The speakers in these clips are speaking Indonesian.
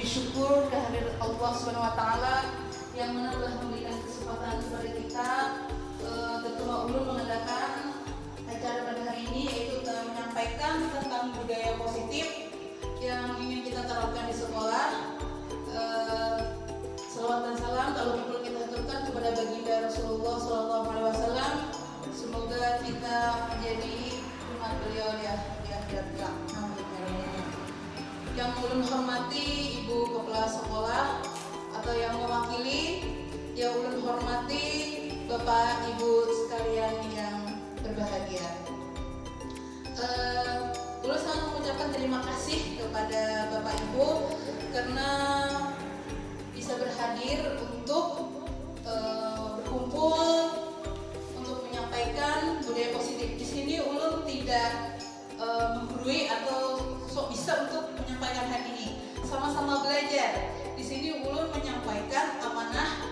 puji syukur kehadirat Allah Subhanahu wa taala yang mana telah memberikan kesempatan kepada kita Ketua Ulun mengadakan acara pada hari ini, yaitu menyampaikan tentang budaya positif yang ingin kita terapkan di sekolah. Salawat dan salam kalau perlu kita aturkan kepada baginda Rasulullah SAW. Semoga kita menjadi umat beliau di akhirat kelak. Yang ulun hormati Ibu Kepala Sekolah atau yang mewakili, yang ulun hormati Bapak Ibu sekalian yang berbahagia. Ulun sangat mengucapkan terima kasih kepada Bapak Ibu karena bisa berhadir untuk berkumpul untuk menyampaikan budaya positif. Di sini ulun tidak menggurui atau sok bisa untuk menyampaikan hari ini. Sama-sama belajar. Di sini ulun menyampaikan amanah,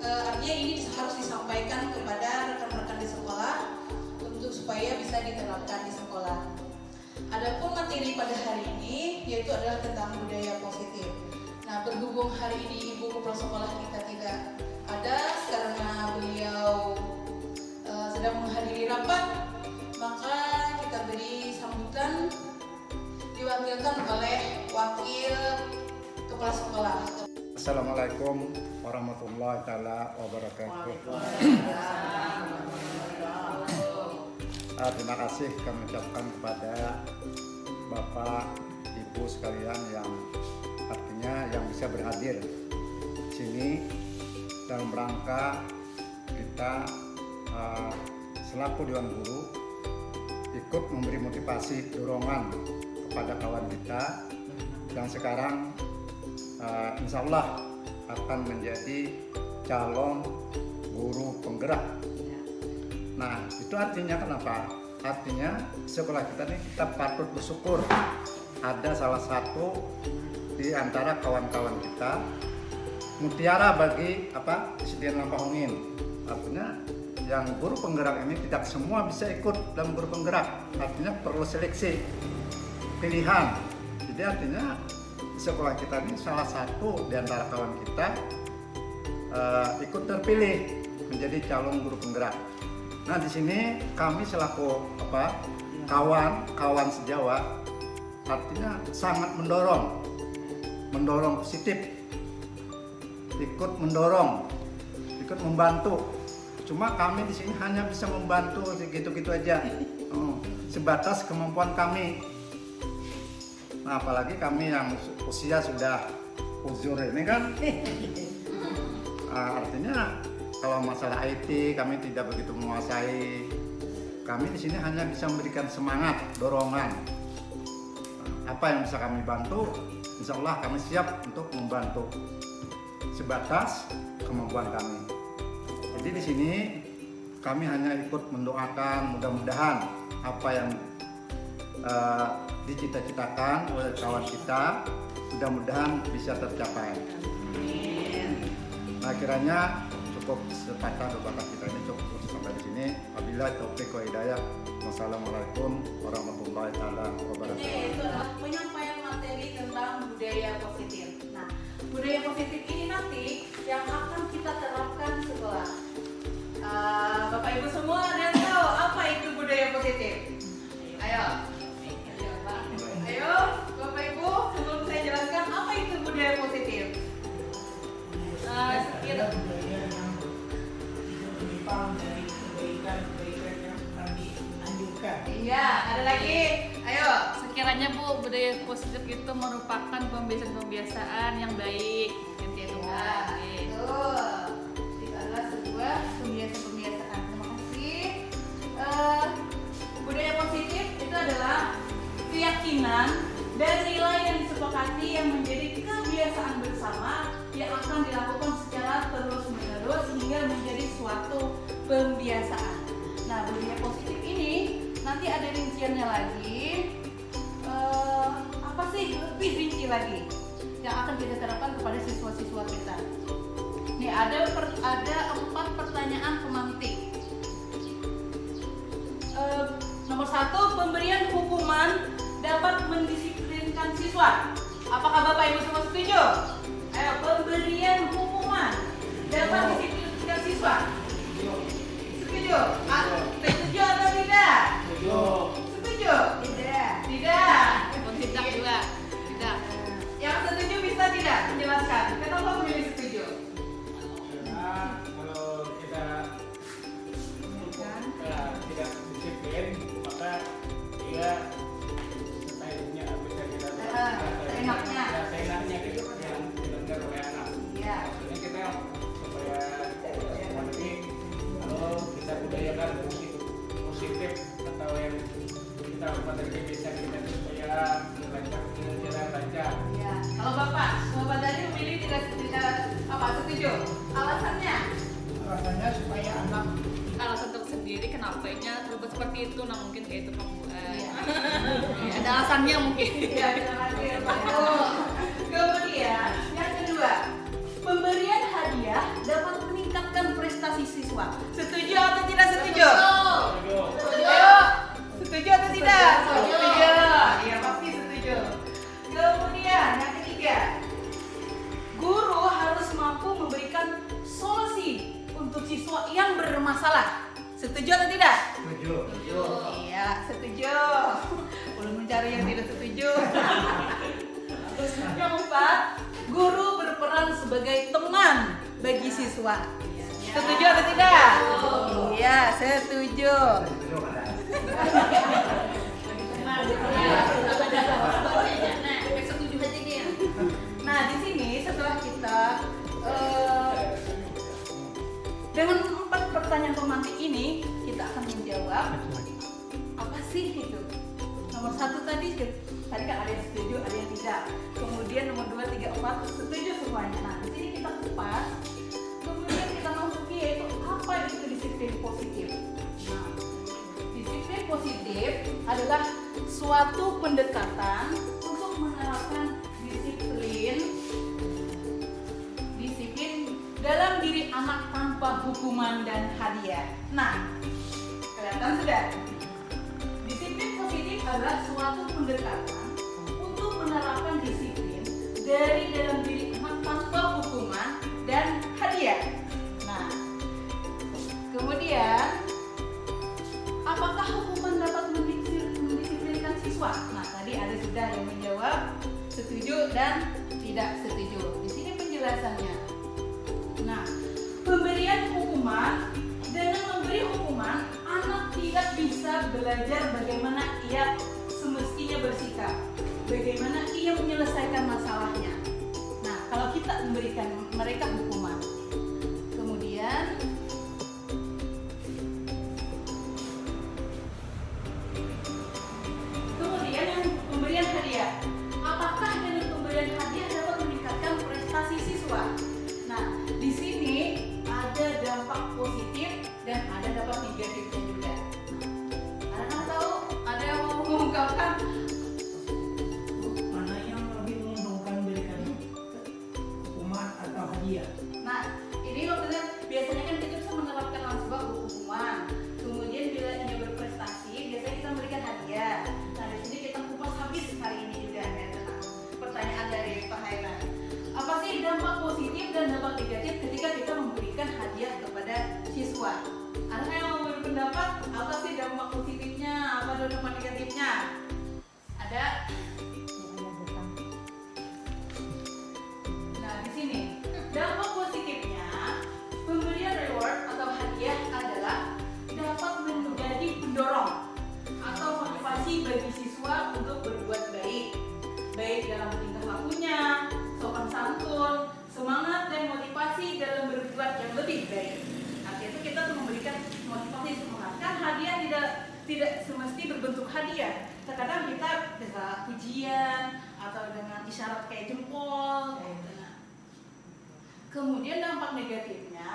artinya ini harus disampaikan kepada rekan-rekan di sekolah untuk supaya bisa diterapkan di sekolah. Adapun materi pada hari ini yaitu adalah tentang budaya positif. Nah, berhubung hari ini Ibu Kepala Sekolah kita tidak ada karena beliau sedang menghadiri rapat, maka kita beri sambutan diwakilkan oleh Wakil Kepala Sekolah. Assalamualaikum warahmatullahi wabarakatuh. Terima kasih kami ucapkan kepada Bapak Ibu sekalian yang artinya yang bisa berhadir di sini dalam rangka kita selaku Dewan Guru ikut memberi motivasi dorongan kepada kawan kita yang sekarang insya Allah akan menjadi calon guru penggerak. Nah, itu artinya kenapa? Artinya sekolah kita ini kita patut bersyukur ada salah satu di antara kawan-kawan kita mutiara bagi kesediaan lampahungin. Artinya yang guru penggerak ini tidak semua bisa ikut dalam guru penggerak. Artinya perlu seleksi pilihan. Jadi artinya sekolah kita ini salah satu di antara kawan kita ikut terpilih menjadi calon guru penggerak. Nah, di sini kami selaku kawan sejawat artinya sangat mendorong positif, ikut mendorong, ikut membantu. Cuma kami di sini hanya bisa membantu gitu-gitu aja, sebatas kemampuan kami. Nah, apalagi kami yang usia sudah uzur ini kan, artinya kalau masalah IT kami tidak begitu menguasai. Kami di sini hanya bisa memberikan semangat, dorongan. Apa yang bisa kami bantu, insya Allah kami siap untuk membantu sebatas kemampuan kami. Jadi di sini kami hanya ikut mendoakan mudah-mudahan apa yang dicita-citakan oleh kawan kita mudah-mudahan bisa tercapai. Nah, kiranya cukup sepatah doa kita ini cukup sampai di sini. Wabillahi taufiq wa hidayah. Wassalamualaikum warahmatullahi wabarakatuh. Itu adalah penyampaian materi tentang budaya positif. Nah, budaya positif ini nanti yang akan kita terapkan di sekolah. Bapak Ibu semua ada yang tahu apa itu budaya positif? Ayo, Bapak Ibu, sebelum saya jelaskan apa itu budaya positif. Dari kebaikan yang kami anjurkan. Iya, ada lagi. Ayo. Sekiranya Bu, budaya positif itu merupakan pembiasaan-pembiasaan yang baik. Itu Ya, betul. Itu adalah sebuah pembiasaan-pembiasaan. Terima kasih. Budaya positif itu adalah keyakinan dan nilai yang disepakati yang menjadi kebiasaan bersama yang akan dilakukan secara terus-menerus hingga menjadi suatu pembiasaan. Nah, budaya positif ini nanti ada rinciannya lagi. Apa sih lebih rinci lagi yang akan kita terapkan kepada siswa-siswa kita? Nih ada 4 pertanyaan pemantik. Nomor 1, pemberian hukuman dapat mendisiplinkan siswa. Apakah Bapak Ibu semua setuju? Ayo, pemberian hukuman dapat disiplinkan siswa. Setuju? Setuju atau tidak? Setuju? Tidak. Oh, tidak juga. Tidak. Yang setuju bisa tidak menjelaskan? Kenapa memilih setuju? Karena kalau kita tidak disiplin, maka dia seenaknya bisa kita seenaknya gitu yang dilanggar oleh anak. Iya. Maksudnya kita supaya nanti kalau kita budayakan positif atau yang kita materi bisa kita supaya jalan lancar. Iya. Kalau Bapak tadi memilih tidak apa setuju? Alasannya? Alasannya supaya anak Alasan tersendiri kenapanya berubah seperti itu, nah mungkin kayak itu pembuat. Iya. Ada alasannya mungkin. Iya, terima kasih Pak. Kemudian yang kedua, pemberian hadiah dapat meningkatkan prestasi siswa. Setuju atau tidak setuju? Setuju atau tidak? Setuju. Iya, pasti setuju. Kemudian yang ketiga, guru harus mampu memberikan solusi untuk siswa yang bermasalah. Setuju atau tidak? Setuju. Iya, setuju. Belum mencari yang tidak setuju. Yang keempat, guru berperan sebagai teman bagi siswa. Setuju atau tidak? Iya, setuju. Nah, di sini setelah kita dengan 4 pertanyaan romantik ini, kita akan menjawab apa sih itu. Nomor 1 tadi kan ada yang setuju, ada yang tidak. Kemudian nomor 2, 3, 4 setuju semuanya. Nah, di sini kita kupas. Kemudian kita masuki yaitu apa itu disiplin positif. Nah, disiplin positif adalah suatu pendekatan untuk menerapkan disiplin dalam diri anak tanpa hukuman dan hadiah. Nah, kelihatan sudah. Disiplin positif adalah suatu pendekatan untuk menerapkan disiplin dari dalam diri anak tanpa hukuman dan hadiah. Nah, kemudian apakah hukuman dapat mendisiplinkan siswa? Nah, tadi ada sudah yang menjawab setuju dan tidak setuju. Di sini penjelasannya. Nah, pemberian hukuman, dengan memberi hukuman, anak tidak bisa belajar bagaimana ia semestinya bersikap, bagaimana ia menyelesaikan masalahnya. Nah, kalau kita memberikan mereka hukuman, kemudian yang pemberian hadiah. Apakah dengan pemberian hadiah dapat meningkatkan prestasi siswa? Nah, di sini ada dampak positif dan ada dampak negatifnya juga. Anak-anak tahu? Ada yang mau mengungkapkan? mana yang lebih menguntungkan berikan hukuman atau hadiah. Nah, ini maksudnya biasanya kan kita bisa menerapkan langsung hukuman. Kemudian bila ia berprestasi, biasanya kita memberikan hadiah. Nah, di sini kita kupas habis hari ini juga ya. Pertanyaan dari Pak Hairan. Apa sih dampak positif dan dampak negatif ketika kita memberikan hadiah kepada siswa? Ada yang mau berpendapat? Apa sih dampak positifnya? Apa dampak negatifnya? Ada? Nah, di sini dampak positifnya pemberian reward atau hadiah adalah dapat menjadi pendorong atau motivasi bagi siswa untuk berbuat baik dalam tingkah lakunya, sopan santun, semangat dan motivasi dalam berbuat yang lebih baik. Artinya itu kita memberikan motivasi semangat. Kan hadiah tidak semesti berbentuk hadiah. Terkadang kita bisa pujian atau dengan isyarat kayak jempol. Nah, kemudian dampak negatifnya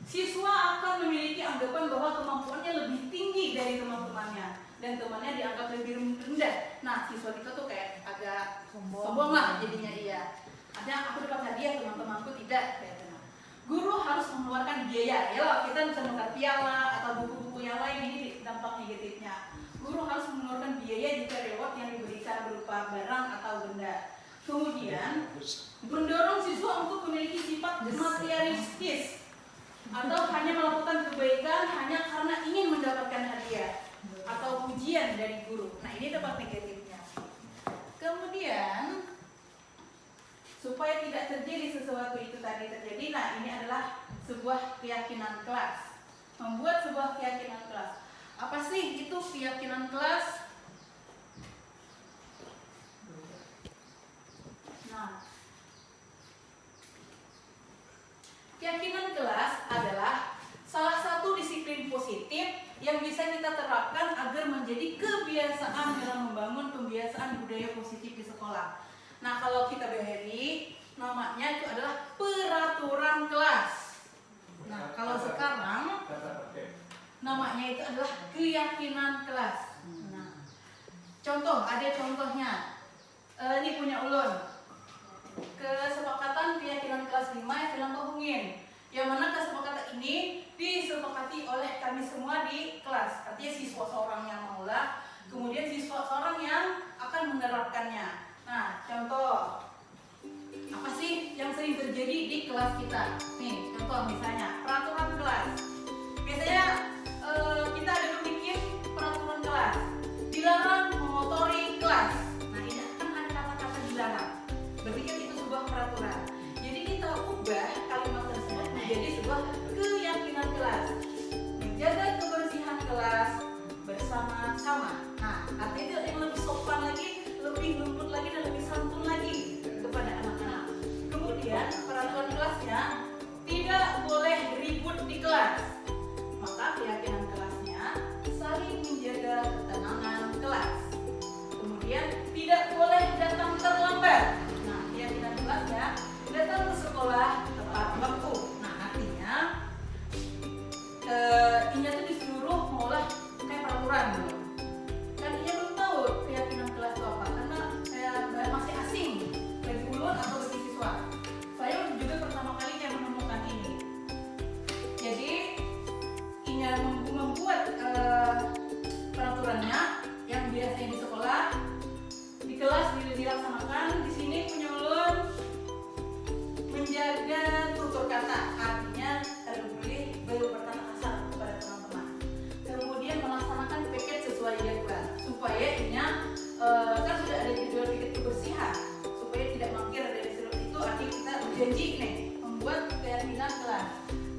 siswa akan memiliki anggapan bahwa kemampuannya lebih tinggi dari teman-temannya dan temannya dianggap lebih rendah. Nah, siswa kita tuh kayak agak sombong lah jadinya dia. Ada aku dapat hadiah, teman-temanku tidak. Kayak gitu. Guru harus mengeluarkan biaya. Ya, kita bisa menukar piala atau buku-buku yang lain. Ini dampak negatifnya. Guru guru harus mengeluarkan biaya jika reward yang diberikan berupa barang atau benda. Kemudian, mendorong siswa untuk memiliki sifat materialistis atau hanya melakukan kebaikan hanya karena ingin mendapatkan hadiah atau pujian dari guru. Nah, ini dampak negatifnya. Kemudian, supaya tidak terjadi sesuatu itu tadi terjadi, nah ini adalah sebuah keyakinan kelas. Membuat sebuah keyakinan kelas. Apa sih itu keyakinan kelas? Nah, keyakinan kelas adalah salah satu disiplin positif yang bisa kita terapkan agar menjadi kebiasaan dalam membangun pembiasaan budaya positif di sekolah. Nah, kalau kita beri namanya itu adalah peraturan kelas. Nah, kalau sekarang namanya itu adalah keyakinan kelas. Nah, contoh, ada contohnya. Ini punya ulun. Kesepakatan keyakinan kelas 5 yang bilang bohongin. Yang mana kesepakatan ini disepakati oleh kami semua di kelas. Artinya siswa seorang yang mengolah, kemudian siswa seorang yang akan menerapkannya. Nah, contoh apa sih yang sering terjadi di kelas kita? Nih, contoh misalnya peraturan kelas. Biasanya kita ada bikin peraturan kelas. Dilarang mengotori kelas. Nah, ini kan ada kata-kata dilarang. Berpikir itu sebuah peraturan. Jadi kita ubah kalimat tersebut menjadi sebuah keyakinan kelas. Menjaga kebersihan kelas bersama-sama. Nah, artinya yang lebih sopan lagi, lebih lembut lagi, dan lebih santun lagi kepada anak-anak. Kemudian peraturan kelasnya tidak boleh ribut di kelas. Maka keyakinan kelasnya saling menjaga ketenangan kelas. Kemudian tidak boleh datang terlambat. Nah, keyakinan kelasnya datang ke sekolah tepat waktu. Nah, artinya ini tuh disuruh mengolah kayak peraturan gitu. Kan dia belum tahu keyakinan kelas itu apa, karena saya masih asing bagi ulun atau bagi siswa. Saya juga pertama kalinya menemukan ini. Jadi ini membuat peraturannya yang biasanya di sekolah, di kelas dilaksanakan. Di sini punya ulun menjaga tutur kata, artinya tidak boleh berkata kasar kepada teman-teman. Kemudian melaksanakan piket sesuai jadwal, supaya ini kan sudah ada jadwal piket kebersihan, supaya tidak mangkir dari seluruh itu. Artinya kita berjanji nih membuat keyakinan kelas.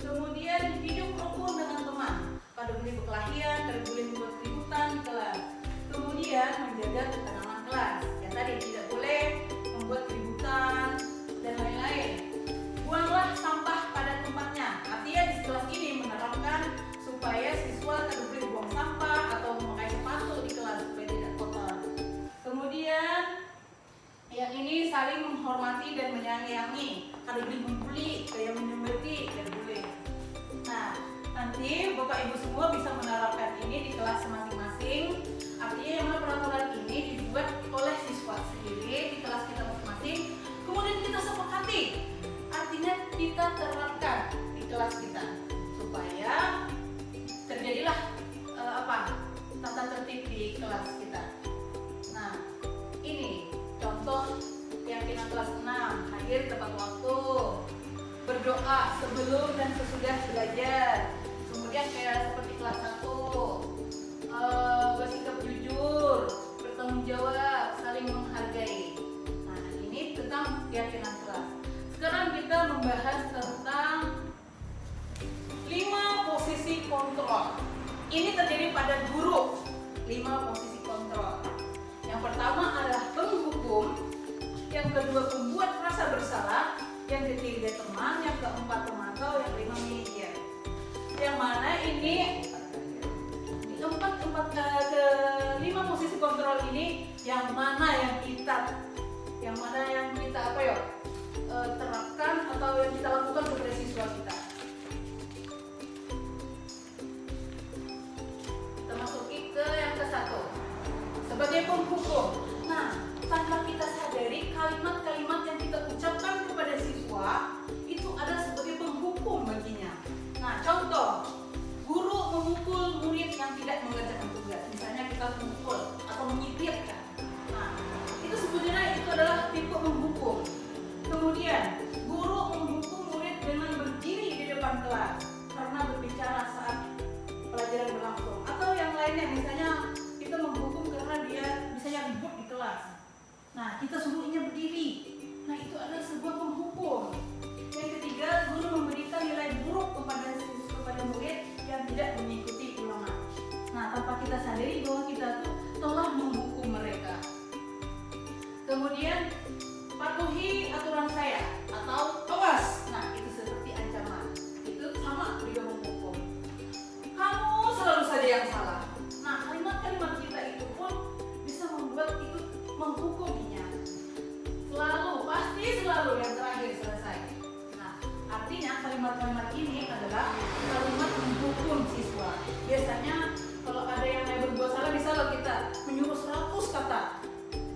Kemudian hidup rukun dengan teman, pada boleh berkelahian, tidak boleh membuat keributan di kelas. Kemudian menjaga ketenangan kelas, ya tadi tidak boleh membuat keributan dan lain-lain. Buanglah sampah pada tempatnya. Artinya di kelas ini menerapkan supaya siswa tidak boleh buang sampah atau memakai sepatu di kelas supaya tidak kotor. Kemudian yang ini saling menghormati dan menyayangi. Kalau boleh membuli, kayak menyemberti, tidak boleh. Nah, nanti Bapak Ibu semua bisa menerapkan ini di kelas masing-masing. Artinya yang mana peraturan ini dibuat oleh siswa sendiri di kelas kita masing-masing. Kemudian kita sepakati. Artinya kita terapkan di kelas kita supaya terjadilah tata tertib di kelas kita. Nah, ini contoh keyakinan kelas 6, hadir tepat waktu, berdoa sebelum dan sesudah belajar. Kemudian kayak seperti kelas 1, bersikap jujur, bertanggung jawab, saling menghargai. Nah, ini tentang keyakinan kelas. Sekarang kita membahas tentang 5 posisi kontrol. Ini terjadi pada guru. 5 posisi kontrol. Yang pertama adalah penghukum, yang kedua pembuat rasa bersalah, yang ketiga teman, yang keempat pemantau, yang kelima manajer. Yang mana ini kelima posisi kontrol ini yang mana yang kita terapkan atau yang kita lakukan kepada siswa kita. Kita masuki ke yang ke-1 sebagai penghukum. Nah, tanpa kita sadari kalimat-kalimat yang kita ucapkan kepada siswa itu adalah sebagai penghukum baginya. Nah, contoh, guru memukul murid yang tidak mengerjakan tugas. Misalnya kita Kemudian, guru menghukum murid dengan berdiri di depan kelas karena berbicara saat pelajaran berlangsung. Atau yang lainnya, misalnya kita menghukum karena dia misalnya ribut di kelas. Nah, kita suruhnya berdiri. Nah, itu adalah sebuah penghukum. Yang ketiga, guru memberikan nilai buruk kepada murid yang tidak mengikuti ulangan. Nah, tanpa kita sadari bahwa kita tuh telah menghukum mereka. Kemudian, patuhi aturan saya atau awas. Nah, itu seperti ancaman. Itu sama juga menghukum. Kamu selalu saja yang salah. Nah, kalimat-kalimat kita itu pun bisa membuat itu menghukuminya. Pasti selalu yang terakhir selesai. Nah, artinya kalimat-kalimat ini adalah kalimat menghukum siswa. Biasanya kalau ada yang berbuat salah, misalnya kita menyuruh 100 kata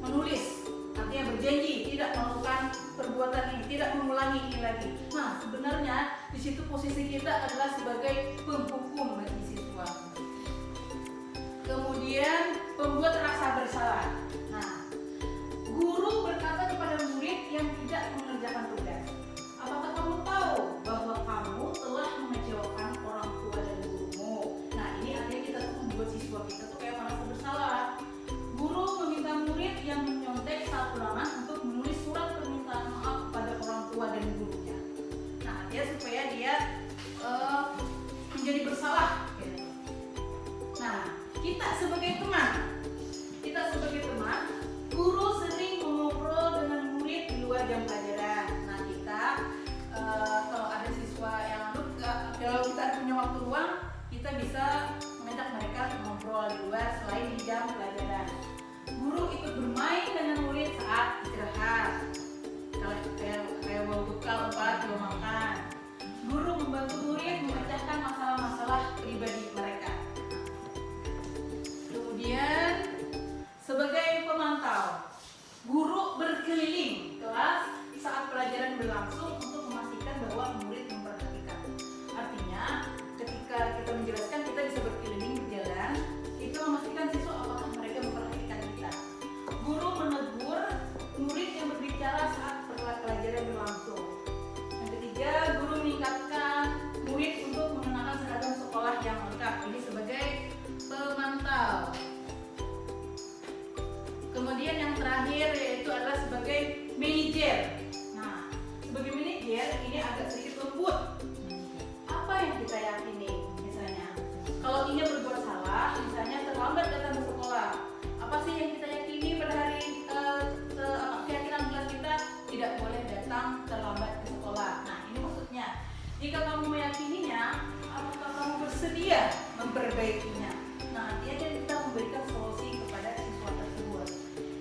menulis, artinya berjanji tidak melakukan perbuatan ini, tidak mengulangi ini lagi. Nah, sebenarnya di situ posisi kita adalah sebagai penghukum bagi siswa. Kemudian pembuat rasa bersalah. Nah, guru berkata kepada murid yang tidak mengerjakan tugas, apakah kamu tahu bahwa kamu telah mengecewakan orang tua dan gurumu? Nah, ini artinya kita tuh membuat siswa kita tuh kayak merasa bersalah. Guru meminta murid yang menyontek saat ulangan untuk menulis surat permintaan maaf kepada orang tua dan gurunya. Nah, dia supaya dia menjadi bersalah. Gitu. Nah, kita sebagai teman, guru sering mengobrol dengan murid di luar jam pelajaran. Nah, kita kalau ada siswa yang kalau kita punya waktu luang, kita bisa mengajak mereka ngobrol di luar selain di jam pelajaran. Guru ikut bermain dengan murid saat istirahat. Kalau kayak mau bekal belum makan. Guru membantu murid memecahkan masalah-masalah pribadi mereka. Kemudian sebagai pemantau, guru berkeliling kelas saat pelajaran berlangsung untuk memastikan bahwa murid memperhatikan. Artinya, ketika kita menjelaskan, kita bisa berkeliling berjalan, itu memastikan siswa apakah mereka memperhatikan kita. Guru menegur murid yang berbicara saat pelajaran berlangsung. Yang ketiga, guru meningkatkan murid untuk mengenakan seragam sekolah yang lengkap. Ini sebagai pemantau. Kemudian yang terakhir yaitu adalah sebagai manajer. Nah, sebagai manajer ini agak sedikit lembut. Apa yang kita yakini? Misalnya, kalau ini berbuat salah, misalnya terlambat datang ke sekolah, apa sih yang kita yakini pada hari keyakinan kelas kita? Tidak boleh datang terlambat ke sekolah. Nah, ini maksudnya, jika kamu meyakininya, apakah kamu bersedia memperbaikinya? Nah, artinya kita memberikan solusi kepada siswa tersebut.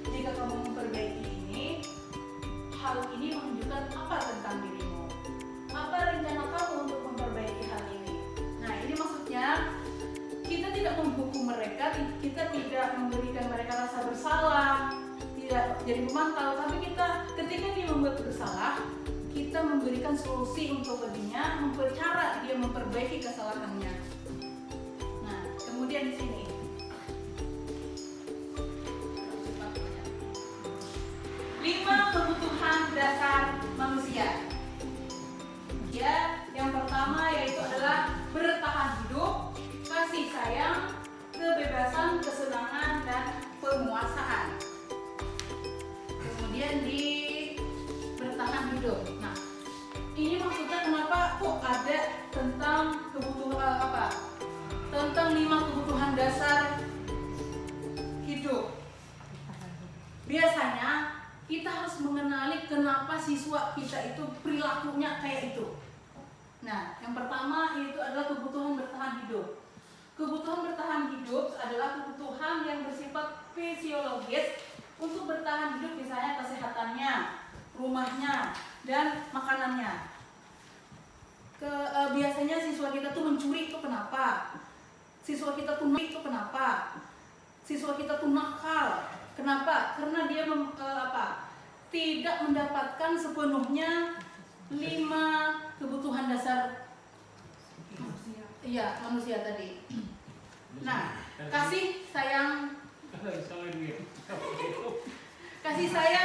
Jika kamu memperbaiki ini, hal ini menunjukkan apa tentang dirimu? Apa rencana kamu untuk memperbaiki hal ini? Nah, ini maksudnya kita tidak menghukum mereka, kita tidak memberikan mereka rasa bersalah, tidak jadi memantau, tapi kita ketika dia membuat bersalah, kita memberikan solusi untuk dirinya, cara dia memperbaiki kesalahannya. Nah, kemudian di sini 5 kebutuhan dasar manusia. Ya, yang pertama yaitu adalah bertahan hidup, kasih sayang, kebebasan, kesenangan, dan penguasaan. Kemudian di bertahan hidup. Nah, ini maksudnya kenapa kok ada tentang kebutuhan Tentang 5 kebutuhan dasar hidup. Biasanya kita harus mengenali kenapa siswa kita itu perilakunya kayak itu. Nah, yang pertama itu adalah kebutuhan bertahan hidup. Kebutuhan bertahan hidup adalah kebutuhan yang bersifat fisiologis untuk bertahan hidup, misalnya kesehatannya, rumahnya, dan makanannya. Biasanya siswa kita tuh mencuri itu kenapa? Siswa kita tuh Siswa kita tuh nakal. Kenapa? Karena dia tidak mendapatkan sepenuhnya 5 kebutuhan dasar manusia tadi. Nah, kasih sayang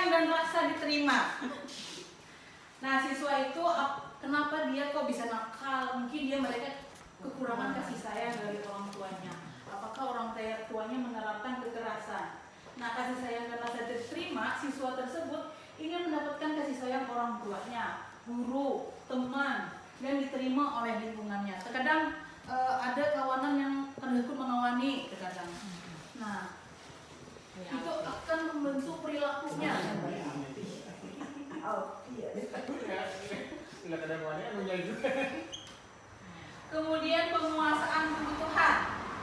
dan rasa diterima. siswa itu kenapa dia kok bisa nakal? Mungkin mereka kekurangan kasih sayang dari orang tuanya. Apakah orang tuanya menerapkan kekerasan? Nah, kasih sayang karena saya diterima, siswa tersebut ingin mendapatkan kasih sayang orang tuanya, guru, teman, dan diterima oleh lingkungannya. Terkadang ada kawanan yang terlalu mengawani, terkadang. Nah, itu akan membentuk perilakunya. Kemudian penguasaan kebutuhan,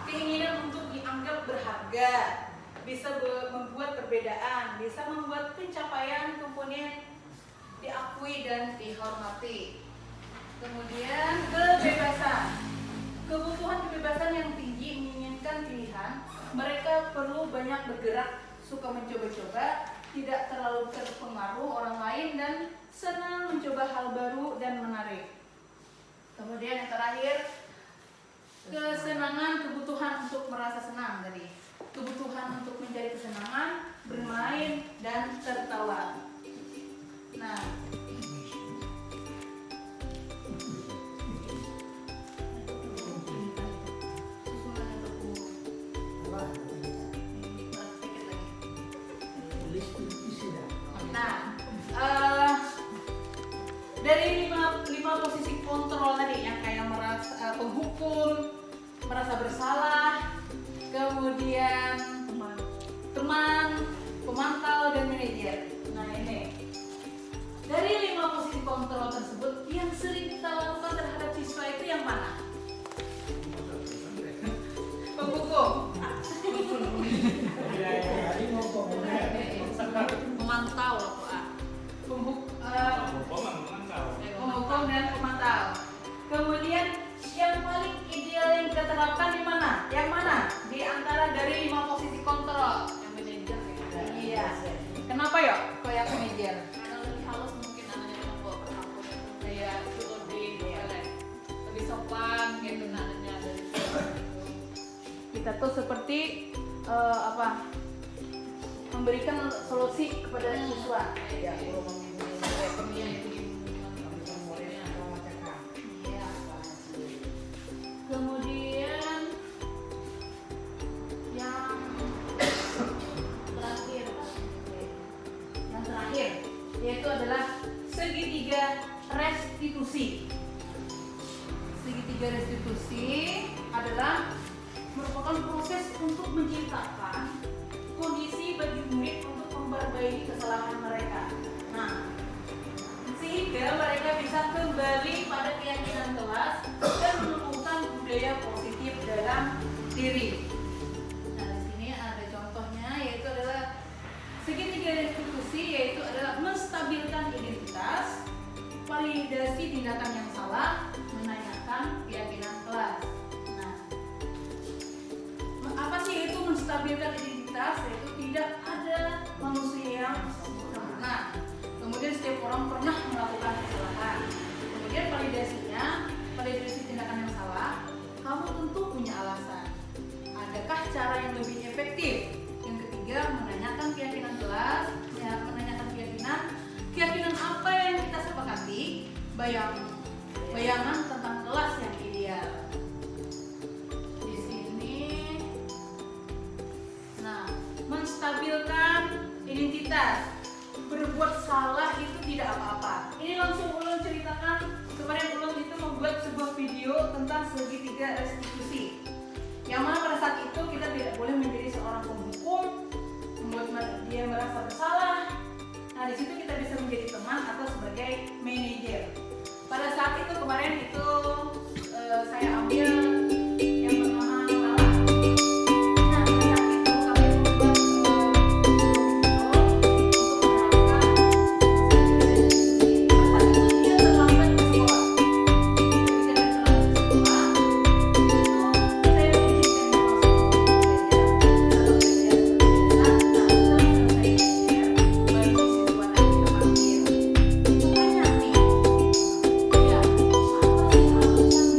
keinginan untuk dianggap berharga, bisa membuat perbedaan, bisa membuat pencapaian komponen diakui dan dihormati. Kemudian kebebasan, kebutuhan kebebasan yang tinggi menginginkan pilihan, mereka perlu banyak bergerak, suka mencoba-coba, tidak terlalu terpengaruh orang lain dan senang mencoba hal baru dan menarik. Kemudian yang terakhir, kesenangan, kebutuhan untuk merasa senang tadi, kebutuhan untuk mencari kesenangan, bermain dan tertawa. Nah, dari lima posisi kontrol tadi yang kayak merasa penghukum, merasa bersalah, kemudian teman, pemantau dan manajer. Nah ini dari 5 posisi kontrol tersebut yang sering kita lakukan terhadap siswa itu yang mana? Penghukum, Memantau aku penghukum dan pemantau. Kemudian yang paling ideal yang kita terapkan di mana? Yang mana? Di antara dari 5 posisi kontrol. yang manajer ya. Iya. Kenapa ya? Kok yang manajer? Karena lebih halus mungkin anaknya membawa perlakuan kayak itu lebih sopan gitu nadanya dari Kita tuh seperti memberikan solusi kepada siswa. ya Iya. Kemudian yang terakhir yaitu adalah segitiga restitusi. Segitiga restitusi adalah merupakan proses untuk menciptakan kondisi bagi murid untuk memperbaiki kesalahan mereka. Nah, sehingga mereka bisa kembali pada keyakinan kelas dan menumbuhkan budaya positif dalam diri. Nah, di sini ada contohnya yaitu adalah segitiga restitusi, yaitu adalah menstabilkan identitas, validasi tindakan yang salah, menanyakan keyakinan kelas. Nah, apa sih itu menstabilkan identitas? Yaitu tidak ada manusia yang sempurna. Kemudian setiap orang pernah melakukan kesalahan. Kemudian validasi tindakan yang salah, kamu tentu punya alasan. Adakah cara yang lebih efektif? Yang ketiga, menanyakan keyakinan kelas, ya, menanyakan keyakinan apa yang kita sepakati, bayangan tentang kelas yang ideal. Di sini, nah, menstabilkan identitas. Berbuat salah itu tidak apa-apa. Ini langsung Ulun ceritakan, kemarin Ulun itu membuat sebuah video tentang segitiga restitusi, yang mana pada saat itu kita tidak boleh menjadi seorang penghukum, membuat dia merasa bersalah. Nah, di situ kita bisa menjadi teman atau sebagai manajer. Pada saat itu kemarin itu saya ambil yang bernama Lala. Nah, pada saat itu kami membuat Ya, apa sih alasan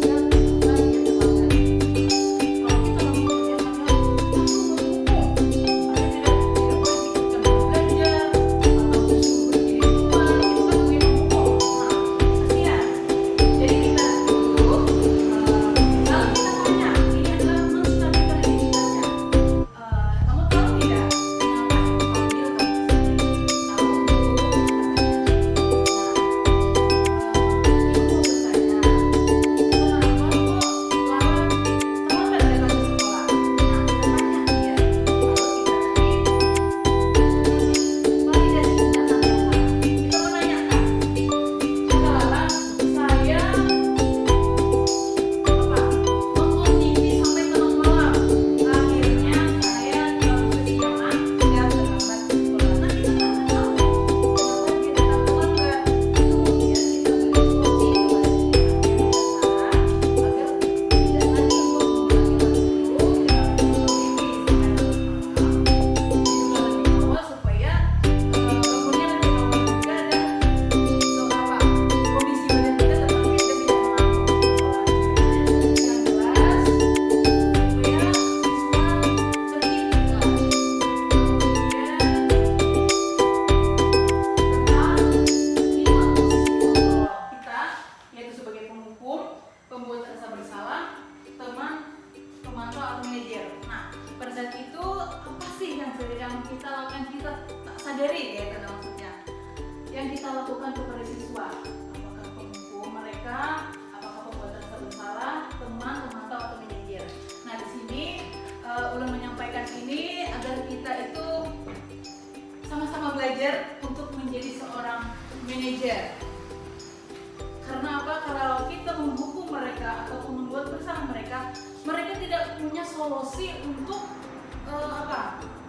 Karena apa? Kalau kita menghukum mereka ataupun membuat bersama mereka, mereka tidak punya solusi untuk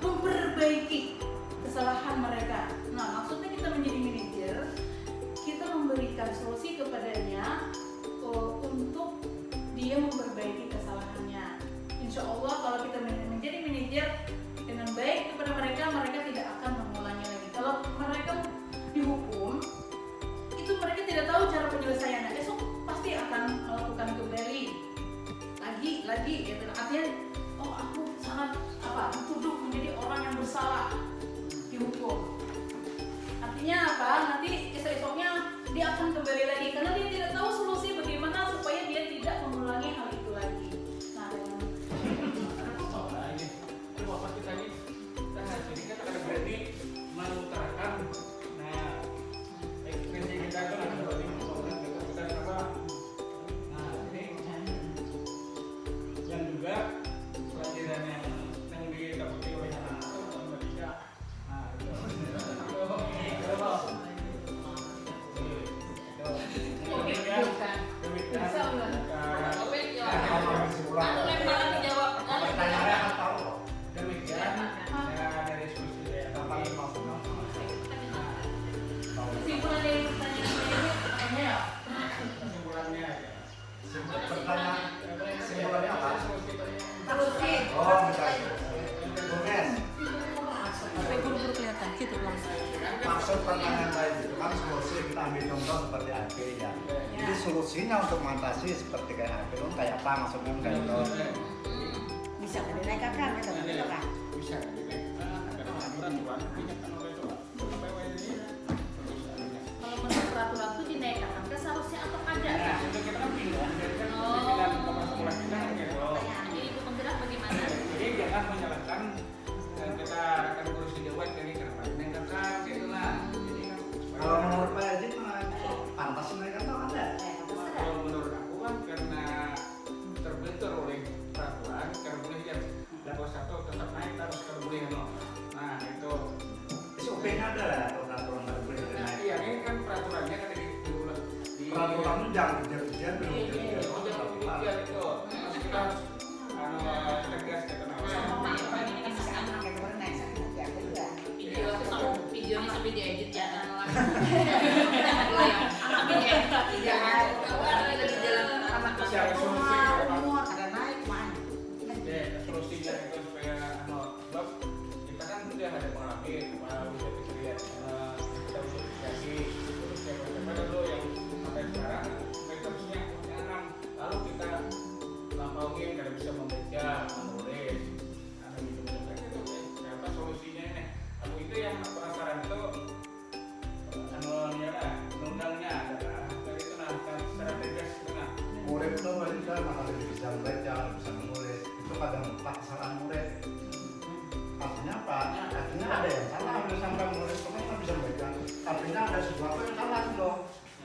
memperbaiki kesalahan mereka. Nah, maksudnya kita menjadi manajer, kita memberikan solusi kepadanya untuk dia memperbaiki kesalahannya. Insya Allah kalau kita menjadi manajer dengan baik kepada mereka, mereka tidak akan mengulangi lagi. Kalau mereka dihukum, itu mereka tidak tahu cara penyelesaiannya. Esok pasti akan melakukan kembali lagi gitu. Artinya, oh aku sangat dituduh menjadi orang yang bersalah, dihukum. Artinya apa? Nanti esok-esoknya dia akan kembali lagi karena dia tidak tahu solusi bagaimana supaya dia tidak mengulangi hal itu lagi. Nah, Ada bapak kita ini, jadi kita akan berarti mengutarakan, ekspresi kita itu nanti berarti kita apa? Nah, ini yang juga pelajaran yang didapat oleh anak-anak Amerika. Nah, kesimpulan dari pertanyaan saya ini apanya ya? kesimpulannya Pertanyaan simpulannya apa? Solusi. Oh, misalnya. Tugas. Sampai guru-guru kelihatan gitu langsung. Maksud pertanyaan lain itu kan solusi, kita ambil contoh seperti Akhil ya. Jadi solusinya untuk mengatasi seperti kayak Akhil kayak apa maksudnya kayak itu? Bisa dinaikkan kan gitu kan? bisa Kalau menurut peraturan itu dinaikkan angka seharusnya atau ada? Nah, itu kita kan pindah dari kan pimpinan kepala sekolah kita kan gitu. Jadi ibu penggerak bagaimana? Jadi jangan menyalahkan kita akan urus di Jawa jadi kenapa dinaikkan gitu lah. Jadi kan Kalau menurut Pak Haji pantas menaikkan atau ada? kalau menurut aku kan karena terbentur oleh peraturan karena yang level 1 tetap naik harus boleh no. Nah itu SOP-nya ada lah atau peraturan nggak boleh nah, naik. iya ini kan peraturannya kan di Peraturan itu jangan kejar-kejar belum kejar-kejar. iya itu harus kita harus tegas kita Videonya sampai diedit ya. secara solusi Ada naik mana? solusinya itu supaya sebab kita kan sudah ada mengalami udah kita lihat kita usiasi terus siapa dulu yang sampai sekarang mereka harusnya enam lalu kita lampauin kalau bisa membaca menulis ada gitu apa solusinya ini aku itu yang penasaran itu undangnya adalah dari itu nah secara tegas nah Murid itu bisa bisa membaca, bisa menulis. Itu kadang lupa kesalahan murid. Artinya apa? Artinya ada yang salah. Udah sampai murid itu kan bisa membaca. Artinya ada sesuatu yang salah loh.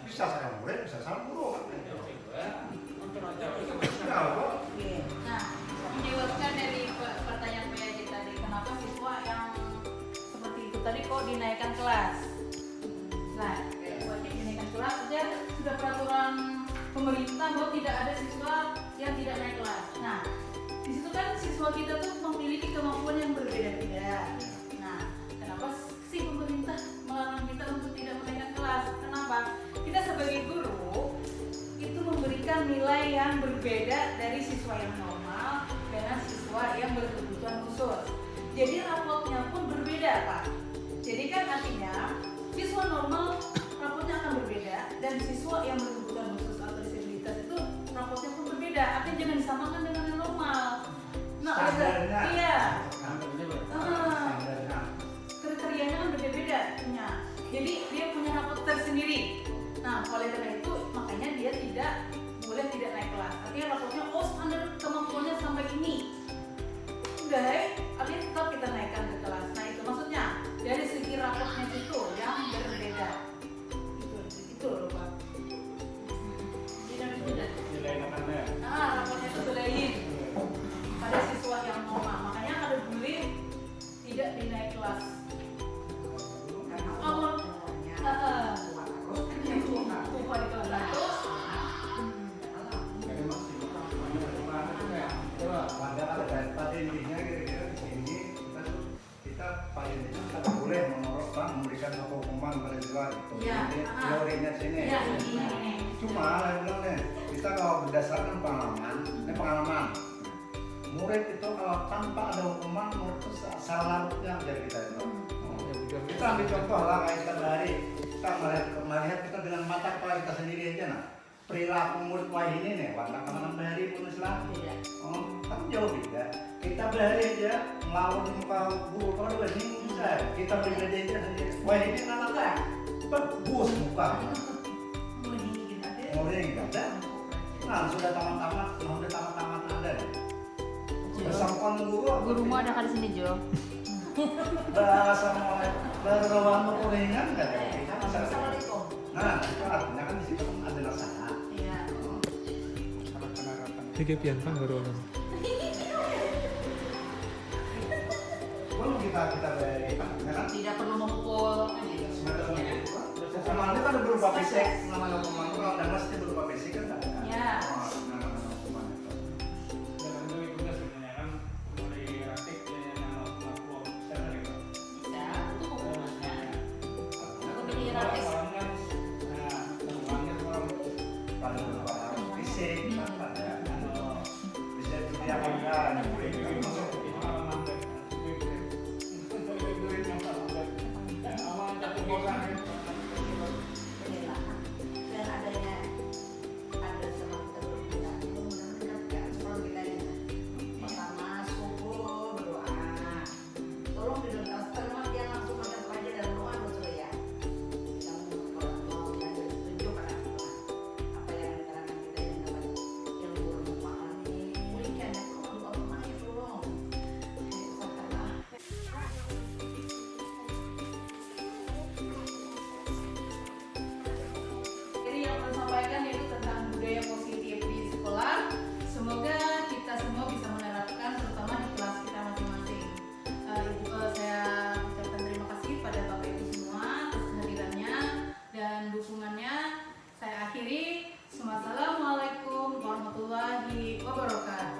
Bisa salah murid, bisa salah guru. Ya, kok. Nah, menjawabkan dari pertanyaan Pak Haji tadi, kenapa siswa yang seperti itu tadi kok dinaikkan kelas? Nah, wajib dinaikkan kelas saja sudah peraturan pemerintah bahwa tidak ada siswa yang tidak naik kelas. Nah, di situ kan siswa kita tuh memiliki kemampuan yang berbeda-beda. Nah, kenapa sih pemerintah melarang kita untuk tidak menaikkan kelas? Kenapa? Kita sebagai guru itu memberikan nilai yang berbeda dari siswa yang normal dengan siswa yang berkebutuhan khusus. Jadi rapotnya pun berbeda, Pak. Jadi kan artinya siswa normal rapotnya akan berbeda dan siswa yang berkebutuhan khusus atau disabilitas itu rapotnya pun berbeda. Artinya jangan disamakan dengan yang normal. Nah, Standarnya. iya. Standarnya. Kriterianya kan berbeda-beda punya. Jadi dia punya rapot tersendiri. Nah, oleh karena itu makanya dia tidak boleh tidak naik kelas. Artinya rapotnya standar kemampuannya sampai ini. Udah, artinya tetap kita naikkan ke kelas. Nah, itu maksudnya dari segi rapotnya itu yang berbeda. Itu loh, Pak. nilai makannya Rapotnya itu belain pada siswa yang normal. Makanya ada boleh tidak dinaik kelas. Awal, upah di kelas 1 Cuma saya bilang nih, kita kalau berdasarkan pengalaman, ini pengalaman. Murid itu kalau tanpa ada hukuman, murid itu salah dari kita itu. Kita ambil contoh lah kayak kita dari kita melihat kita dengan mata kepala kita sendiri aja nah. Perilaku murid wah ini nih, warna kanan dari pun Islam. Kan jauh beda. Kita berhari aja melawan muka guru kalau udah bingung saya. Kita pribadi aja sendiri. Wah ini anaknya bagus muka. Mulai enggak ada. Nah sudah tamat ada. Bersangkuan Gurumu ada di sini Jo. bahasa mulai berlawan kuningan enggak ada. Kita masalah. Nah itu artinya kan di situ ada nasihat. Iya. Sige pian pang guru. Kalau kita beri kan Tidak perlu memukul. hukuman itu kan berupa fisik, namanya hukuman itu kalau ada mesti berupa fisik kan enggak ada. Ya. Namanya hukuman itu. Dan itu juga sebenarnya kan mulai ratik yang mau secara gitu. Bisa. Itu hukumannya. Aku Nah, pilih ratik. uangnya kalau Pada berupa fisik, pada bisa dilihat kan. Dan adanya ada sama kita berdoa mudah-mudahan kan sekolah kita ini pertama subuh berdoa tolong didoakan setelah dia langsung makan pelajar dan doa betul ya yang mau dan tunjuk pada apa yang diterangkan kita yang dapat yang belum memahami berikan ya tolong doa kemana tolong Jadi yang saya sampaikan yaitu tentang budaya positif di sekolah. Semoga kita semua bisa menerapkan terutama di kelas kita masing-masing. Saya ucapkan terima kasih pada Bapak Ibu semua atas kehadirannya dan dukungannya. Saya akhiri. Wassalamualaikum warahmatullahi wabarakatuh.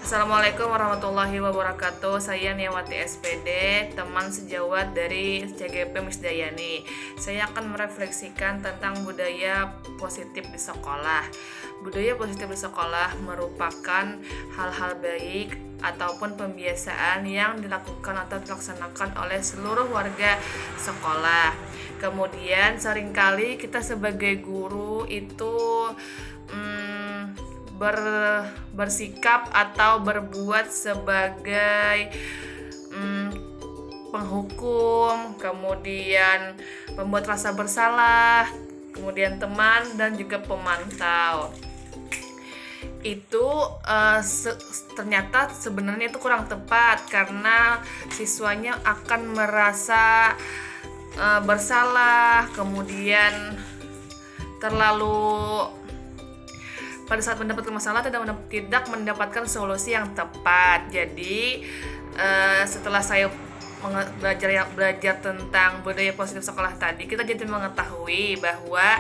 Assalamualaikum warahmatullahi wabarakatuh. Saya Niawati SPD, teman sejawat dari CGP Miss Dayani. Saya akan merefleksikan tentang budaya positif di sekolah. Budaya positif di sekolah merupakan hal-hal baik ataupun pembiasaan yang dilakukan atau dilaksanakan oleh seluruh warga sekolah. Kemudian seringkali kita sebagai guru itu bersikap atau berbuat sebagai penghukum, kemudian membuat rasa bersalah, kemudian teman dan juga pemantau. Itu ternyata sebenarnya itu kurang tepat karena siswanya akan merasa bersalah, kemudian terlalu pada saat mendapatkan masalah tidak mendapatkan solusi yang tepat. Jadi setelah saya belajar tentang budaya positif sekolah tadi, kita jadi mengetahui bahwa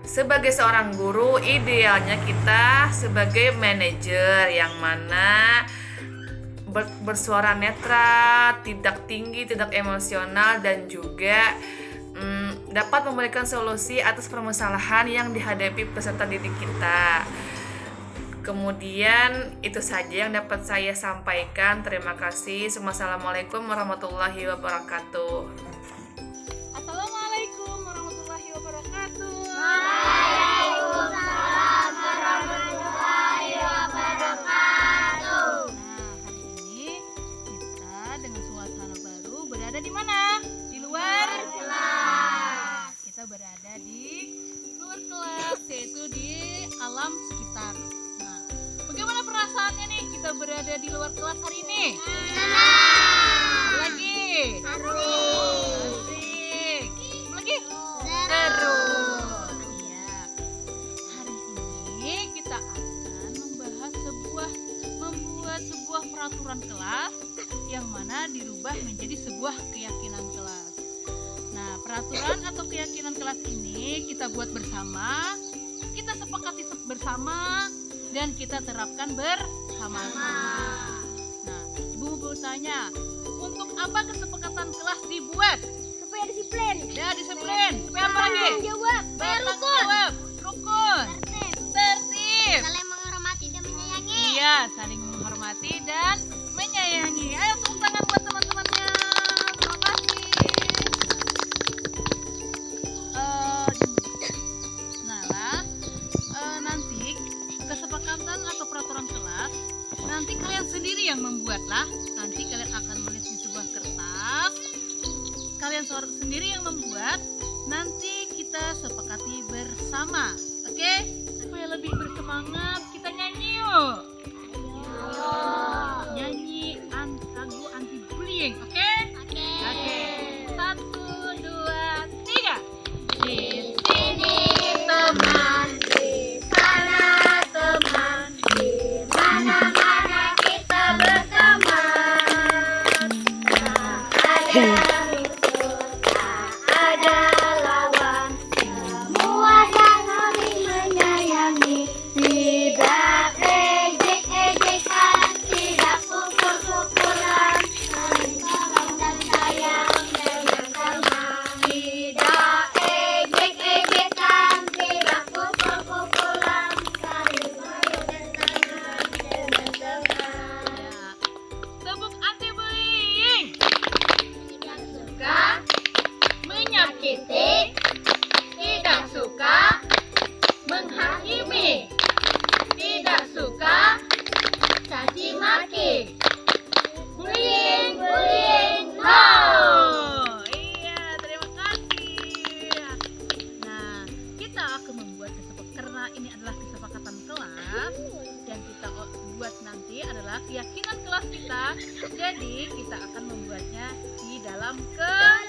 sebagai seorang guru idealnya kita sebagai manajer yang mana bersuara netral, tidak tinggi, tidak emosional, dan juga dapat memberikan solusi atas permasalahan yang dihadapi peserta didik kita. Kemudian itu saja yang dapat saya sampaikan. Terima kasih. Wassalamualaikum warahmatullahi wabarakatuh. Assalamualaikum warahmatullahi wabarakatuh. Waalaikumsalam warahmatullahi wabarakatuh. Nah, hari ini kita dengan suasana baru berada di mana? Di luar kelas. Kita berada di luar kelas, yaitu di alam sekitar. Nah, bagaimana perasaannya nih kita berada di luar kelas hari ini? Senang. Lagi. Asik. Asik. Lagi. Seru. Iya. Hari ini kita akan membuat sebuah peraturan kelas yang mana dirubah menjadi sebuah keyakinan kelas. Nah, peraturan atau keyakinan kelas ini kita buat bersama, kita sepakati bersama, dan kita terapkan bersama-sama. Nah, Ibu mau bertanya, untuk apa kesepakatan kelas dibuat? Supaya disiplin. Ya, disiplin. Supaya apa lagi? Jawaban. bersama. Oke? Supaya lebih bersemangat, kita nyanyi yuk. Nyanyi lagu anti bullying, oke? Oke. 1, 2, 3. Di sini teman, Di sana teman, di mana-mana kita berteman. Tak ada musuh, tak ada lawan. Semua saling menyayangi. Tidak ejek-ejekan, tidak pukul-pukulan. Saling tolong dan sayang dengan teman. Tidak ejek-ejekan, tidak pukul-pukulan. Saling tolong dan sayang dengan teman. tepuk anti bullying. Tidak suka Menyakiti, tidak suka menghakimi, tidak suka caci maki. Bullying, bullying, no. Iya, terima kasih. Nah, kita akan membuat kesepakatan karena ini adalah kesepakatan kelas yang kita buat nanti adalah keyakinan kelas kita. Jadi kita akan membuatnya di dalam kelas.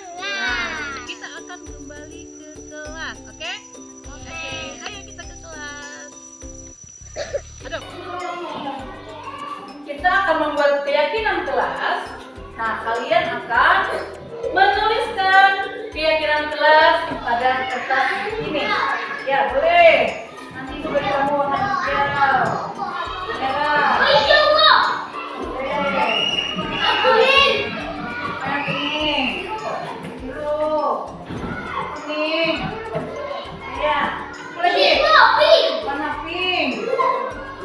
Kita akan kembali ke kelas, oke? Oke, ayo kita ke kelas. Aduh. Kita akan membuat keyakinan kelas. Nah, kalian akan menuliskan keyakinan kelas pada kertas ini. Ya, boleh. Nanti itu beri kamu warna hijau. Merah. Kuning. Warna kuning. Biru. Kuning. Ya. Lagi. Warna pink.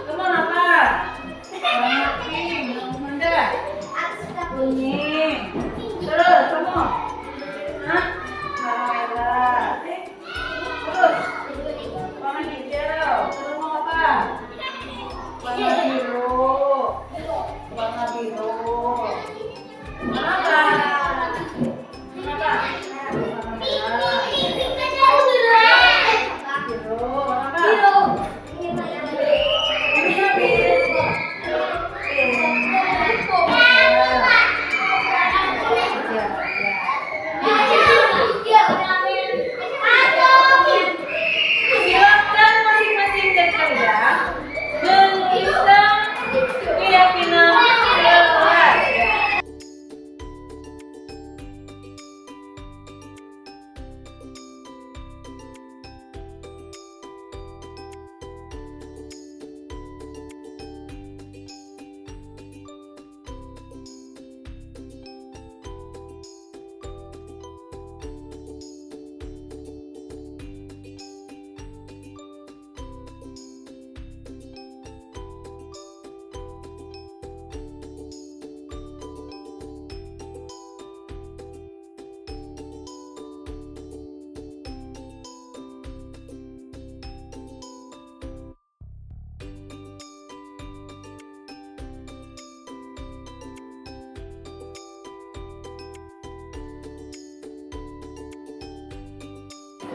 Kamu apa? Warna pink. Mana? Kuning. Terus kamu. Hah? Warna merah. Terus. Warna hijau. Terus mau apa? Warna biru. Warna biru. Warna apa? Warna apa? Warna merah. Biru. Warna apa? Birunya biru. Silakan masing-masing dari kalian menuliskan keyakinan kelas.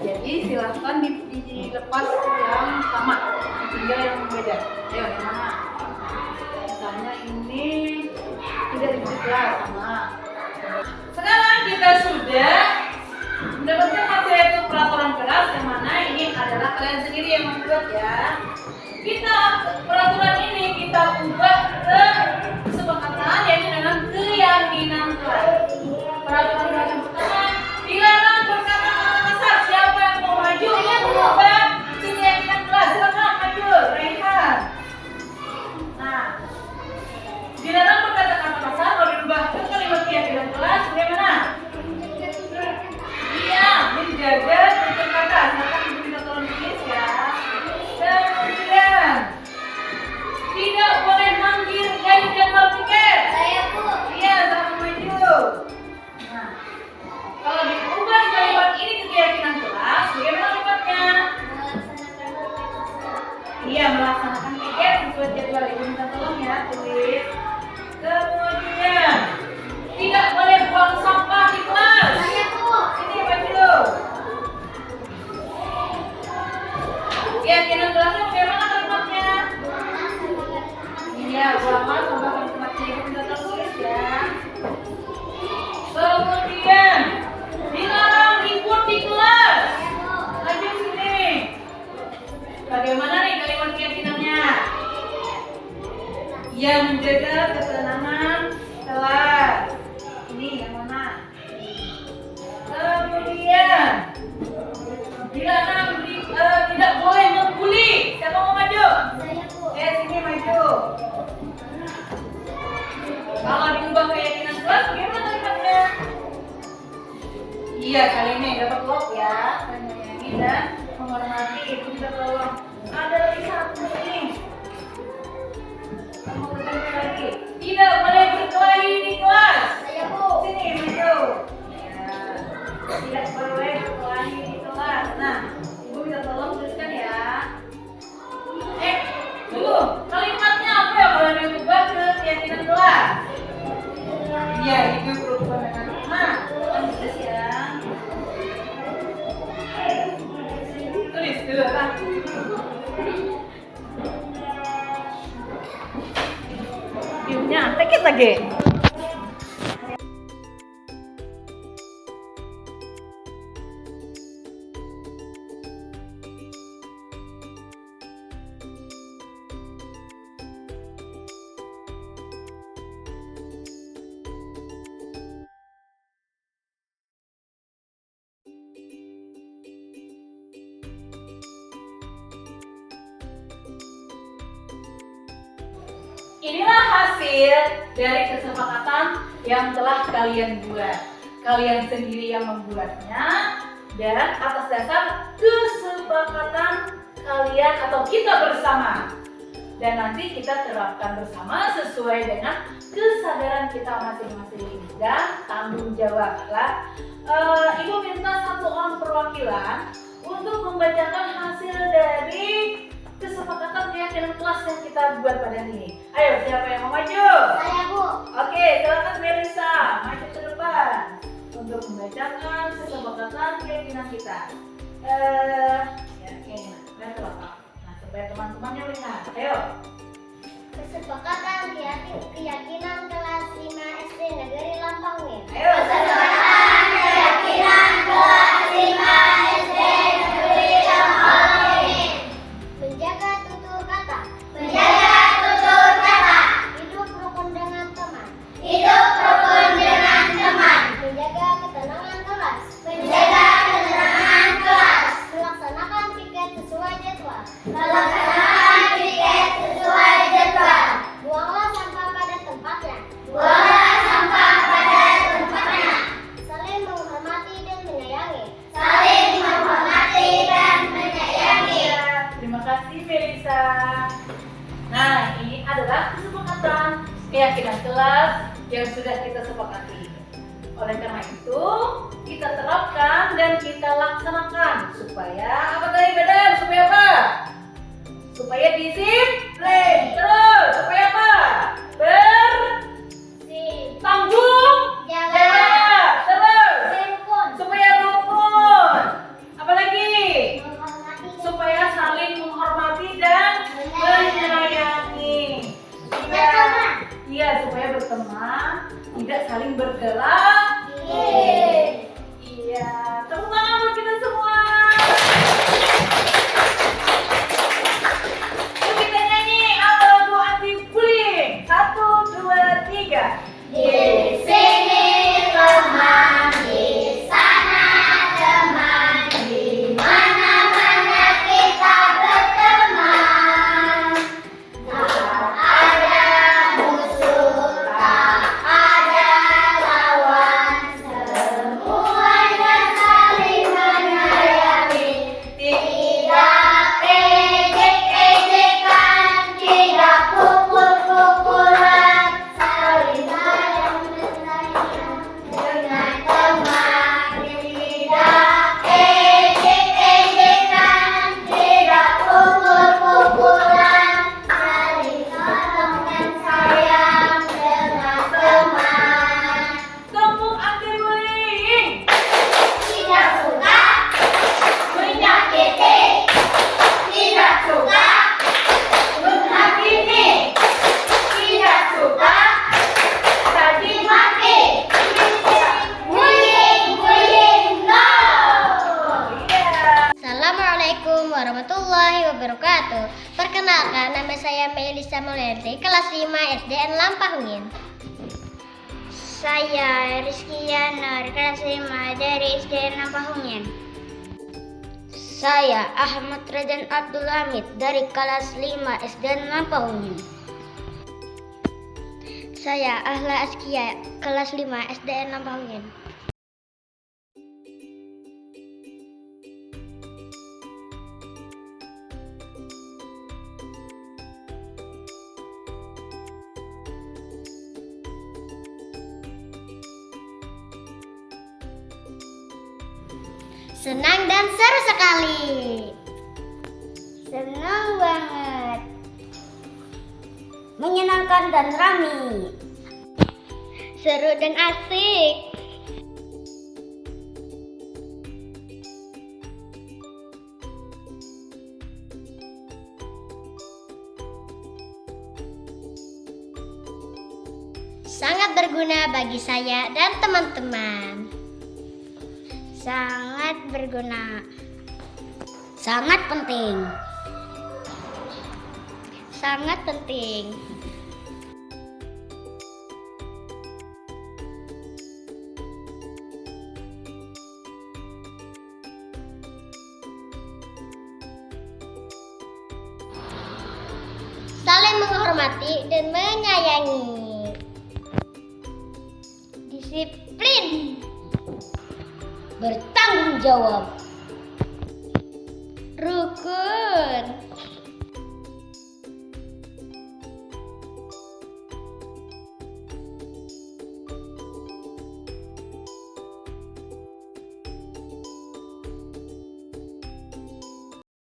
Jadi silahkan dilepas yang sama, tinggal yang beda. Ayo, yang mana? Misalnya ini tidak dibuat sama. Sekarang kita sudah mendapatkan hasil itu peraturan kelas yang mana ini adalah kalian sendiri yang membuat ya. Kita peraturan ini kita ubah ke kesepakatan yaitu dengan keyakinan kelas. Peraturan kelas yang pertama, dilarang berkata-kata kasar. Siapa yang mau maju yang mengubah keyakinan kelas? Silakan maju, Rehan. Nah, dilarang berkata-kata kasar kalau dirubah ke kalimat keyakinan kelas bagaimana? Iya, menjaga tutur kata. Silakan ibu kita tolong tulis ya. Dan kemudian tidak boleh manggil gaya dan tiket. Saya Bu. Iya, sama maju. Nah, Dilarang tidak boleh membuli. Siapa mau maju? Saya, Bu. Sini maju. Kalau diubah keyakinan kelas, bagaimana kalimatnya? Iya, kali ini dapat lock ya. Menyayangi dan menghormati. Itu kita tolong. Ada lagi satu nih. Kamu bertanya lagi. Tidak boleh berkelahi di kelas. Saya, Bu. Sini maju. Ya. Tidak boleh berkelahi di kelas. Nah, ibu minta tolong tuliskan ya. Tunggu. Kalimatnya apa ya kalau diubah ke keyakinan kelas? Iya, itu berhubungan dengan nah, tulis ya. Tulis dulu lah. Diumnya dikit lagi. Inilah hasil dari kesepakatan yang telah kalian buat. Kalian sendiri yang membuatnya dan atas dasar kesepakatan kalian atau kita bersama. Dan nanti kita terapkan bersama sesuai dengan kesadaran kita masing-masing dan tanggung jawablah. Ibu minta satu orang perwakilan untuk membacakan hasil dari kesepakatan keyakinan kelas yang kita buat pada ini. Ayo, siapa yang mau maju? Saya, Bu. Oke, silakan Melisa maju ke depan untuk membacakan kesepakatan keyakinan kita. Ya, kayaknya lihat Pak. Nah, supaya teman-temannya lihat. Ayo. Kesepakatan keyakinan kelas 5 SD Negeri Lampangin. Ayo. Kesepakatan keyakinan kelas 5 SD Negeri Lampangin. Menjaga tutur kata. Menjaga tutur kata. Hidup rukun dengan teman. Hidup rukun dengan teman. Menjaga ketenangan kelas. Menjaga ketenangan kelas. Melaksanakan piket sesuai jadwal. Melaksanakan piket sesuai jadwal. Buanglah sampah pada tempatnya. Buanglah sampah pada tempatnya. Saling menghormati dan menyayangi. Saling menghormati dan menyayangi. Terima kasih Melisa. Nah, ini adalah kesepakatan keyakinan kelas yang sudah kita sepakati. Oleh karena itu, kita terapkan dan kita laksanakan supaya apa tadi Badan? Supaya apa? Supaya disiplin. Terus, supaya apa? Bertanggung jawab. Terus, Rukun. supaya rukun. Apalagi? Menghormati dan Supaya saling menghormati dan menyayangi. berteman. Iya, supaya berteman, tidak saling bergerak. Iya, tepuk tangan buat kita semua. Yuk kita nyanyi apa lagu anti bullying. 1, 2, 3. Di sini teman, di sana teman, di mana-mana kita berteman. Tak ada musuh, tak ada lawan, semuanya saling menyayangi. Tidak ejek-ejekan, tidak pukul-pukulan, saling sayang menyayangi dengan teman. Tidak ejek-ejekan, tidak pukul-pukulan, saling tolong dan sayang dengan teman. Kelompok anti bullying. Tidak suka menyakiti, tidak suka menghakimi, tidak suka caci maki. Bullying, no. Assalamualaikum warahmatullahi wabarakatuh. Perkenalkan, nama saya Melisa Mulyarti, kelas 5 SDN Lampangin. Saya Rizky Yanur, kelas 5 dari SDN Lampangin. Saya Ahmad Raden Abdul Hamid dari kelas 5 SD Lampauin. Saya Ahla Askia kelas 5 SD Lampauin. Senang dan seru sekali. Senang banget. Menyenangkan dan ramai. Seru dan asik. Sangat berguna bagi saya dan teman-teman. Sangat berguna. Sangat penting. Sangat penting. Saling menghormati dan menyayangi. Disiplin. Bertanggung jawab.